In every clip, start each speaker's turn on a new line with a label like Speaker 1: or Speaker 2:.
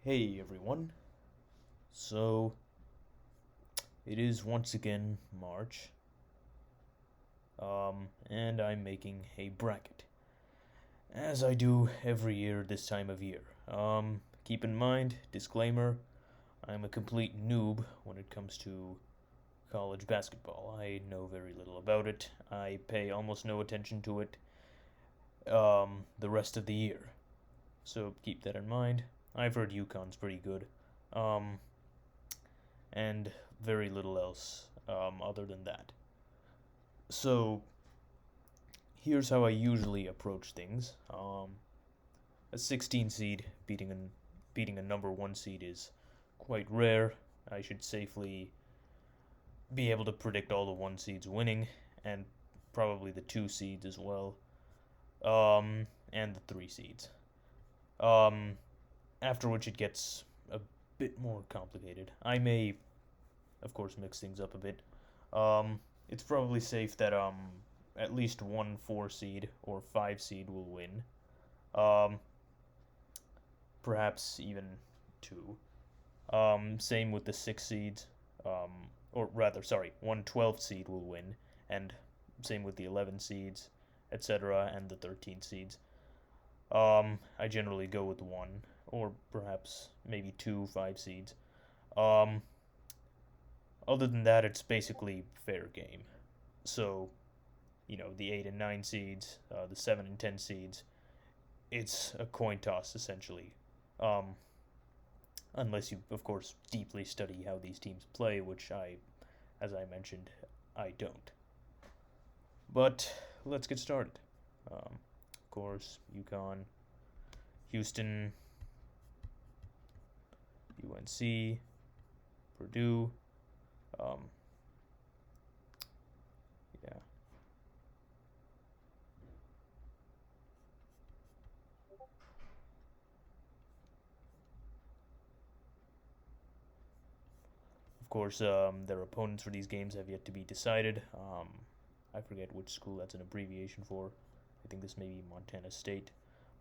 Speaker 1: Hey everyone. So, it is once again March, and I'm making a bracket, as I do every year this time of year. Keep in mind, disclaimer, I'm a complete noob when it comes to college basketball. I know very little about it. I pay almost no attention to it, the rest of the year. So keep that in mind. I've heard UConn's pretty good. Um, and very little else other than that. So here's how I usually approach things. A 16 seed beating a number one seed is quite rare. I should safely be able to predict all the one seeds winning, and probably the two seeds as well, and the three seeds. Um, After which it gets a bit more complicated. I may, of course, mix things up a bit. It's probably safe that at least one four seed or five seed will win. Um, Perhaps even two. Same with the six seeds. Or rather, sorry, one 12 seed will win, and same with the 11 seeds, etc., and the 13 seeds. I generally go with one, or perhaps maybe two five seeds. Um, Other than that, it's basically fair game. So, the 8 and 9 seeds, the 7 and 10 seeds, it's a coin toss essentially. Um, Unless you, of course, deeply study how these teams play, which as I mentioned, I don't. But let's get started. Of course, UConn, Houston, UNC, Purdue. Um, yeah, of course, their opponents for these games have yet to be decided. I forget which school that's an abbreviation for. I think this may be Montana State,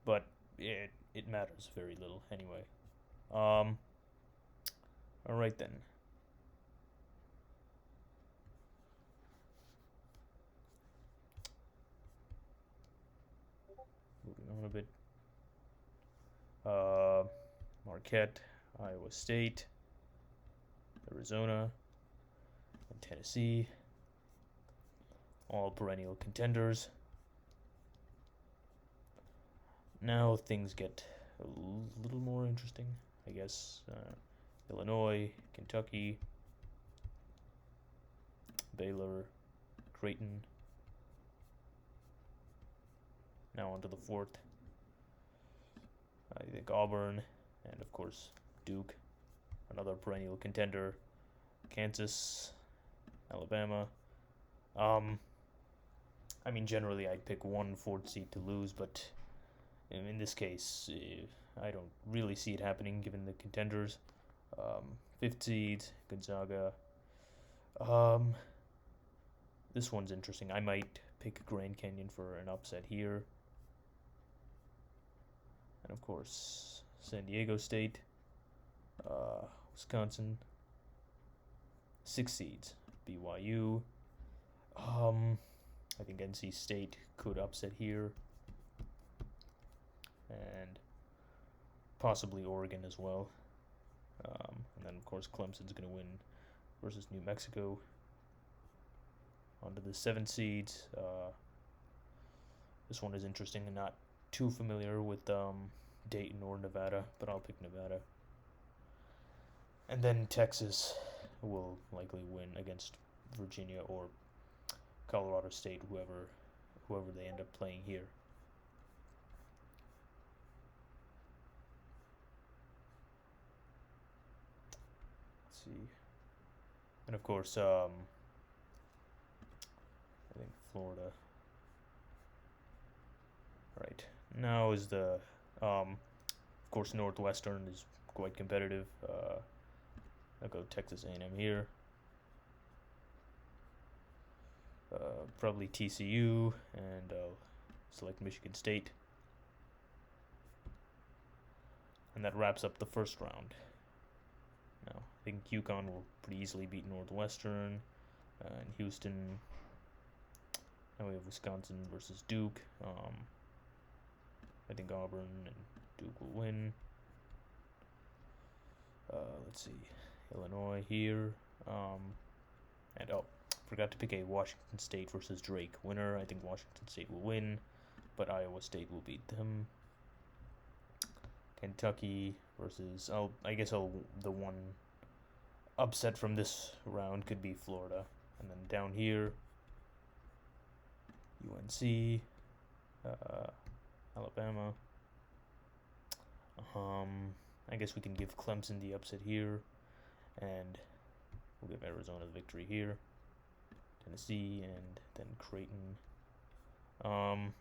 Speaker 1: but it matters very little anyway. Um, all right then. Moving on a bit. Uh, Marquette, Iowa State, Arizona, and Tennessee, all perennial contenders. Now things get a little more interesting, I guess. Illinois, Kentucky, Baylor, Creighton. Now on to the fourth. I think Auburn, and of course Duke, another perennial contender. Kansas, Alabama. Um, I mean, generally I'd pick one fourth seed to lose, but in this case, I don't really see it happening given the contenders. Fifth seed, Gonzaga. Um, this one's interesting. I might pick Grand Canyon for an upset here. And of course, San Diego State, Wisconsin. Six seeds, BYU. I think NC State could upset here, and possibly Oregon as well. And then, of course, Clemson's going to win versus New Mexico. On to the seven seeds. This one is interesting. I'm not too familiar with Dayton or Nevada, but I'll pick Nevada. And then Texas will likely win against Virginia or Colorado State, whoever they end up playing here. Let's see. And of course, I think Florida. Right. Now is of course, Northwestern is quite competitive. I'll go Texas A&M here. Probably TCU, and I'll select Michigan State. And And that wraps up the first round. Now, I think UConn will pretty easily beat Northwestern. And Houston. Now we have Wisconsin versus Duke. I think Auburn and Duke will win. Let's see. Illinois here. And forgot to pick a Washington State versus Drake winner. I think Washington State will win, but Iowa State will beat them. Kentucky versus the one upset from this round could be Florida. And then down here, UNC, Alabama. I guess we can give Clemson the upset here, and we'll give Arizona the victory here. Tennessee, and then Creighton.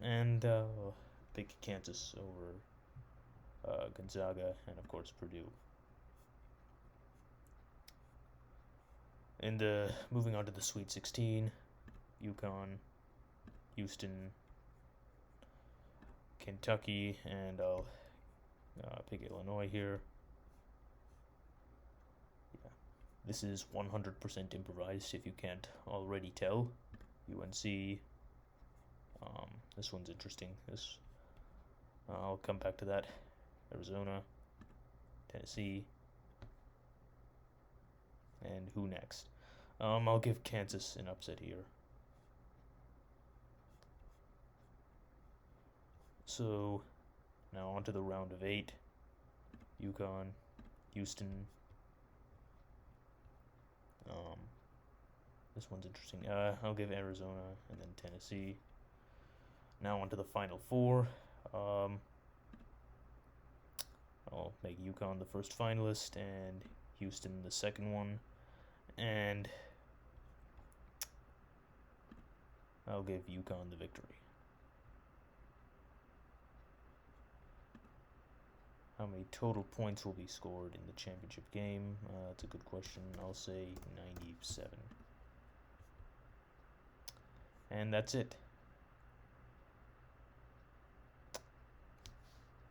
Speaker 1: And pick Kansas over Gonzaga, and of course Purdue. Moving on to the Sweet 16, UConn, Houston, Kentucky, and I'll pick Illinois here. Yeah, this is 100% improvised, if you can't already tell. UNC. This one's interesting. I'll come back to that. Arizona, Tennessee, and who next? I'll give Kansas an upset here. So, now on to the round of 8. UConn, Houston. This one's interesting. I'll give Arizona and then Tennessee. Now on to the final 4. I'll make UConn the first finalist and Houston the second one. And I'll give UConn the victory. How many total points will be scored in the championship game? That's a good question. I'll say 97. And that's it.